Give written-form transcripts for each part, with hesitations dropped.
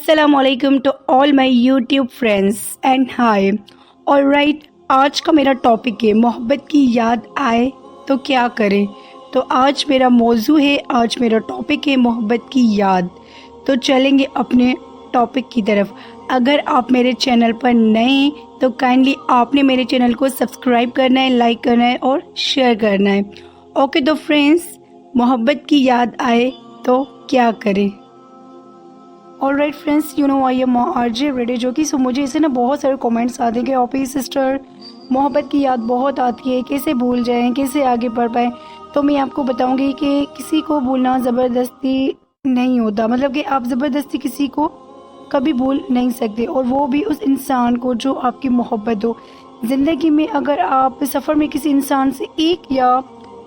अस्सलाम वालेकुम to all my YouTube friends and hi. Alright, आज का मेरा टॉपिक है मोहब्बत की याद आए तो क्या करें। तो आज मेरा मौजू है, आज मेरा टॉपिक है मोहब्बत की याद। तो चलेंगे अपने टॉपिक की तरफ। अगर आप मेरे चैनल पर नए हैं तो काइंडली आपने मेरे चैनल को सब्सक्राइब करना है, लाइक करना है और शेयर करना है। ओके तो फ्रेंड्स, मोहब्बत की याद आए तो क्या करें। Alright friends, you know I am RJ ready जो कि मुझे इसे ना बहुत सारे कमेंट्स आते हैं कि ओपी सिस्टर मोहब्बत की याद बहुत आती है, कैसे भूल जाएं, कैसे आगे बढ़ पाएँ। तो मैं आपको बताऊंगी कि किसी को भूलना ज़बरदस्ती नहीं होता, मतलब कि आप ज़बरदस्ती किसी को कभी भूल नहीं सकते, और वो भी उस इंसान को जो आपकी मोहब्बत हो। ज़िंदगी में अगर आप सफ़र में किसी इंसान से 1 या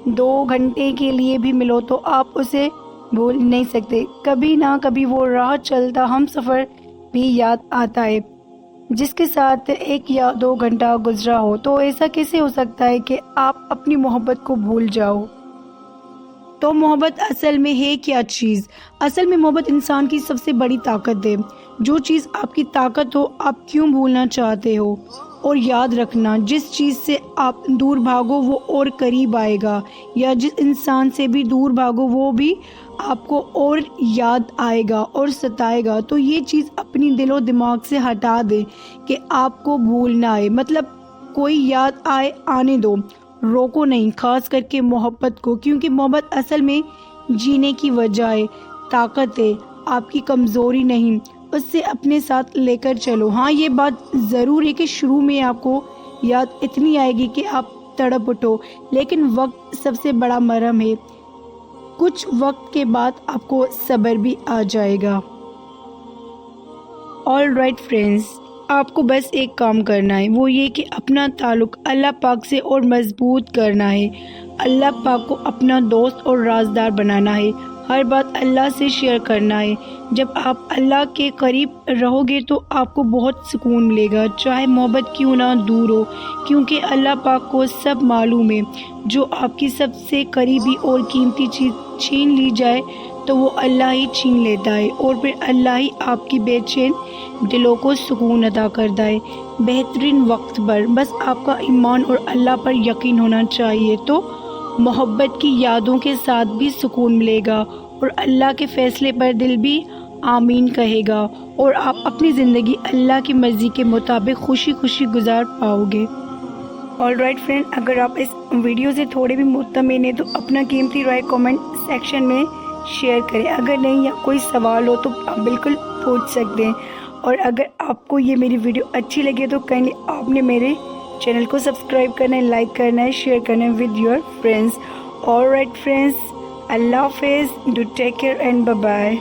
2 घंटे के लिए भी मिलो तो आप उसे भूल नहीं सकते। कभी ना कभी वो राह चलता हम सफ़र भी याद आता है जिसके साथ 1 या 2 घंटा गुजरा हो। तो ऐसा कैसे हो सकता है कि आप अपनी मोहब्बत को भूल जाओ। तो मोहब्बत असल में है क्या चीज़? असल में मोहब्बत इंसान की सबसे बड़ी ताकत है। जो चीज़ आपकी ताकत हो आप क्यों भूलना चाहते हो। और याद रखना, जिस चीज़ से आप दूर भागो वो और करीब आएगा, या जिस इंसान से भी दूर भागो वो भी आपको और याद आएगा और सताएगा। तो ये चीज़ अपनी दिलो दिमाग से हटा दे कि आपको भूलना है। मतलब कोई याद आए आने दो, रोको नहीं, खास करके मोहब्बत को, क्योंकि मोहब्बत असल में जीने की वजह है, ताकत है, आपकी कमज़ोरी नहीं। उससे अपने साथ लेकर चलो। हाँ, ये बात ज़रूर है कि शुरू में आपको याद इतनी आएगी कि आप तड़प उठो, लेकिन वक्त सबसे बड़ा मरहम है। कुछ वक्त के बाद आपको सब्र भी आ जाएगा। ऑल राइट फ्रेंड्स, आपको बस एक काम करना है, वो ये कि अपना ताल्लुक़ अल्लाह पाक से और मज़बूत करना है। अल्लाह पाक को अपना दोस्त और राज़दार बनाना है। हर बात अल्लाह से शेयर करना है। जब आप अल्लाह के करीब रहोगे तो आपको बहुत सुकून मिलेगा, चाहे मोहब्बत क्यों ना दूर हो, क्योंकि अल्लाह पाक को सब मालूम है। जो आपकी सबसे करीबी और कीमती चीज़ छीन ली जाए तो वो अल्लाह ही छीन लेता है, और फिर अल्लाह ही आपकी बेचैन दिलों को सुकून अता करता है बेहतरीन वक्त पर। बस आपका ईमान और अल्लाह पर यकीन होना चाहिए, तो मोहब्बत की यादों के साथ भी सुकून मिलेगा और अल्लाह के फ़ैसले पर दिल भी आमीन कहेगा, और आप अपनी ज़िंदगी अल्लाह की मर्ज़ी के मुताबिक खुशी खुशी गुजार पाओगे। ऑलराइट फ्रेंड, अगर आप इस वीडियो से थोड़े भी मुतमिन हैं तो अपना कीमती राय कमेंट सेक्शन में शेयर करें। अगर नहीं या कोई सवाल हो तो आप बिल्कुल पूछ सकते हैं। और अगर आपको ये मेरी वीडियो अच्छी लगे तो काइंडली आपने मेरे चैनल को सब्सक्राइब करना है, लाइक करना है, शेयर करना है with your friends. Alright friends, अल्लाह हाफिज़, do take care and bye bye.